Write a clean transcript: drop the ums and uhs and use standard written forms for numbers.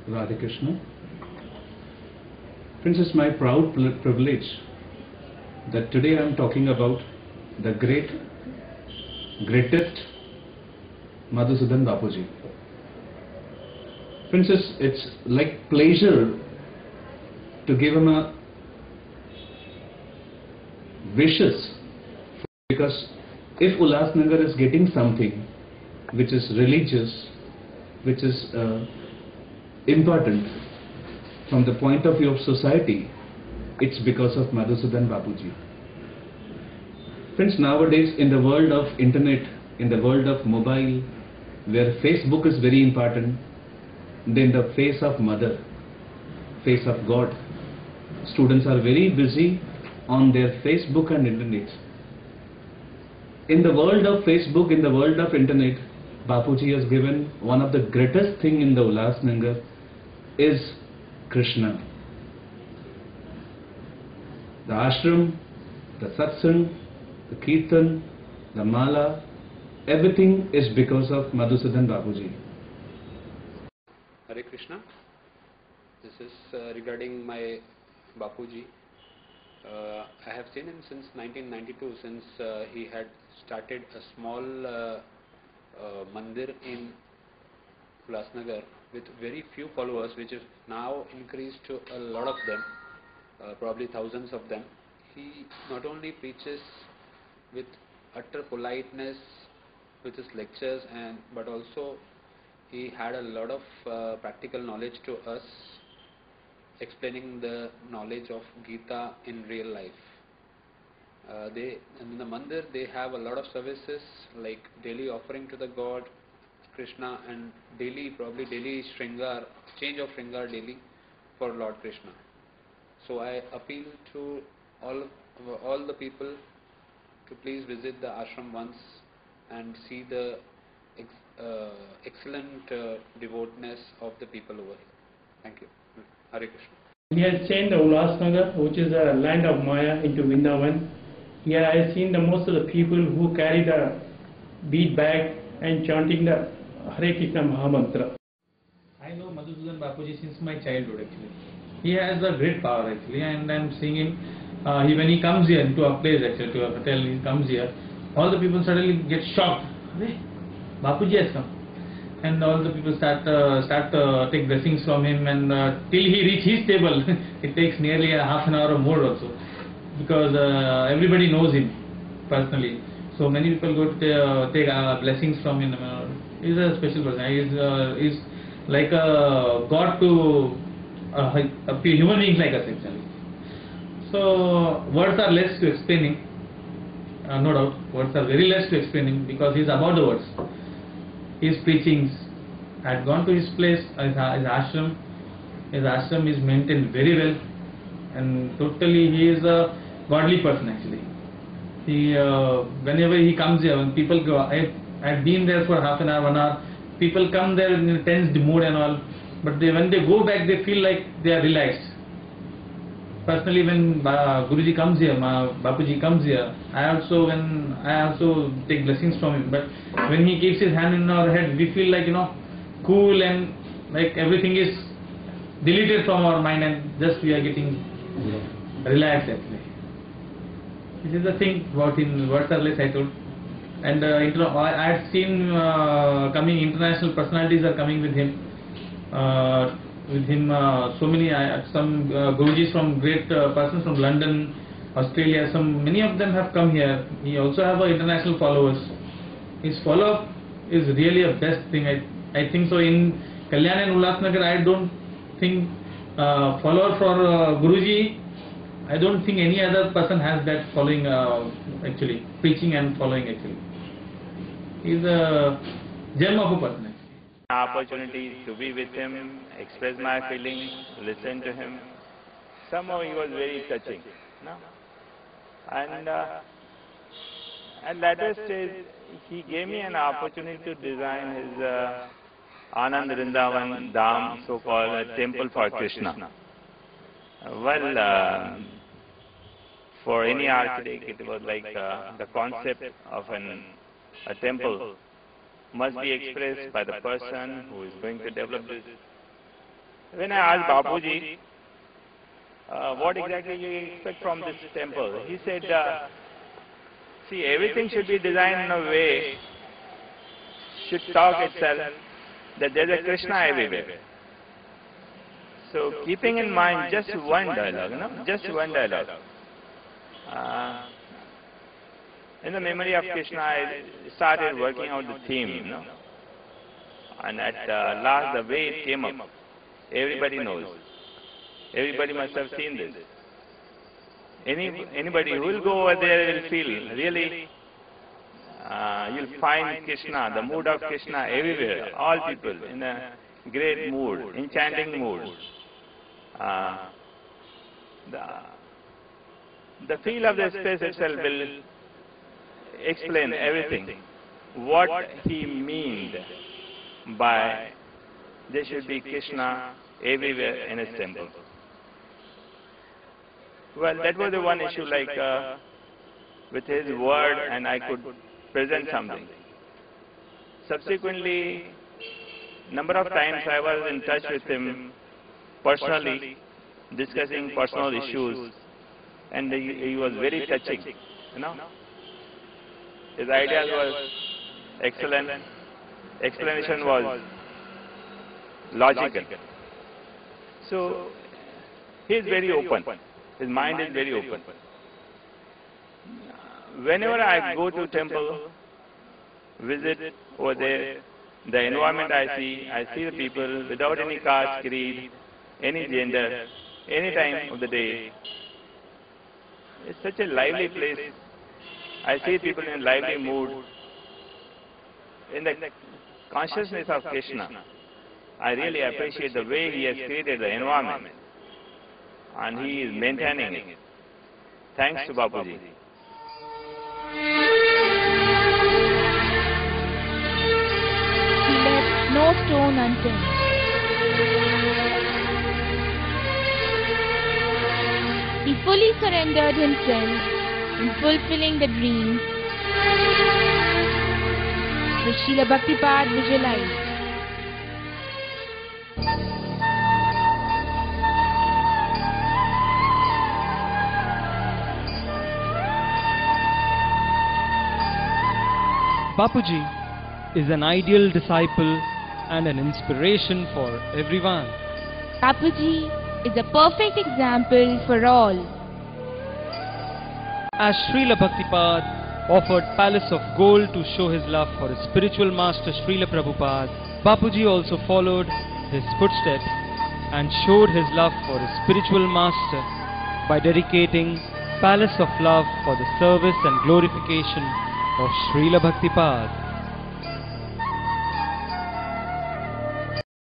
Radhe Krishna. Friends, it's my proud privilege that today I am talking about the greatest Madhusudan Bapuji. Friends, it's like pleasure to give him a wishes, because if Ulhasnagar is getting something which is religious, which is important from the point of view of society, it's because of Madhusudan Bapuji. Friends, nowadays in the world of internet, in the world of mobile, where Facebook is very important, then the face of mother, face of God, students are very busy on their Facebook and internet. In the world of Facebook, in the world of internet, Bapuji has given one of the greatest thing in the Ulhasnagar is Krishna. The ashram, the satsang, the kirtan, the mala, everything is because of Madhusudan Bapuji. Hare Krishna. This is regarding my Bapuji. I have seen him since 1992, since he had started a small mandir in Ulhasnagar with very few followers, which is now increased to a lot of them, probably thousands of them. He not only preaches with utter politeness with his lectures, but also he had a lot of practical knowledge to us, explaining the knowledge of Gita in real life. In the mandir they have a lot of services like daily offering to the God Krishna, and probably daily Shringar, change of Shringar daily for Lord Krishna. So I appeal to all the people to please visit the ashram once and see the excellent devoutness of the people over here. Thank you. Hare Krishna. He has changed the Ulhasnagar, which is a land of Maya, into Vrindavan. Here I have seen the most of the people who carry the bead bag and chanting the Hare Krishna Mahamantra. I know Madhusudan Bapuji since my childhood actually. He has a great power actually, and I am seeing him when he comes here to a place actually, to a hotel, he comes here, all the people suddenly get shocked. Hey, Bapuji has come. And all the people start take blessings from him, and till he reach his table it takes nearly a half an hour or more also, because everybody knows him personally. So many people go to take blessings from him. He's a special person. He's like a god to a few human beings like us actually. So words are less to explaining, no doubt. Words are very less to explaining, because he's above the words. His preachings, I had gone to his place, his ashram. His ashram is maintained very well, and totally he is a godly person actually. He whenever he comes here, when people go, I've been there for half an hour, 1 hour. People come there in a tense mood and all, but when they go back, they feel like they are relaxed. Personally, when Guruji comes here, Bapuji comes here, I also take blessings from him. But when he keeps his hand in our head, we feel like, cool, and like everything is deleted from our mind, and just we are getting relaxed actually. This is the thing about him. Words are less, I told. And I had seen coming international personalities are coming with him. So many some Gurujis from great persons from London, Australia, many of them have come here. He also have international followers. His follow-up is really a best thing. I think so. In Kalyan and Ulhasnagar, I don't think follower for Guruji. I don't think any other person has that following actually, preaching and following actually. He's a gem of a person. Opportunity to be with him, express my feelings, listen to him. Somehow he was very touching, no? And at that stage, he gave me an opportunity to design his Anand Vrindavan Dham, so-called a temple for Krishna. Well, for any architect, it was like the concept of a temple must be expressed by the person who is going to develop this. when I asked Bapuji, what exactly you expect from this temple, he said, see, everything should be designed in a way, should talk itself, that there is a Krishna everywhere. So keeping in mind just one dialogue, just one dialogue. In the memory of Krishna, I started working out the theme, and at last the way it came up, everybody knows. Everybody must have seen this. Anybody who will go over there will feel really, you'll find Krishna, the mood of Krishna everywhere, all people in a great mood, enchanting mood. The feel of the space itself will explain everything, what he means by there should be Krishna everywhere in his temple. Well, that was the one issue, like with his word, and I could present something. Subsequently, number of times I was in touch with him personally, discussing personal issues, and he was very touching, His ideas was excellent, explanation was logical. So, he is very open. His mind is very open. Whenever I go to temple, visit over there, the environment I see the people without any caste, creed, any gender, any time of the day. It's such a lively place. I see people in a lively mood, in the consciousness of Krishna. I really appreciate the way he has created the environment, and he is maintaining it. Thanks to Bapuji. He left no stone unturned. He fully surrendered himself in fulfilling the dreams which Srila Bhaktipad visualized. Bapuji is an ideal disciple and an inspiration for everyone. Bapuji is a perfect example for all. As Srila Bhaktipad offered Palace of Gold to show his love for his spiritual master Srila Prabhupada, Bapuji also followed his footsteps and showed his love for his spiritual master by dedicating Palace of Love for the service and glorification of Srila Bhaktipad.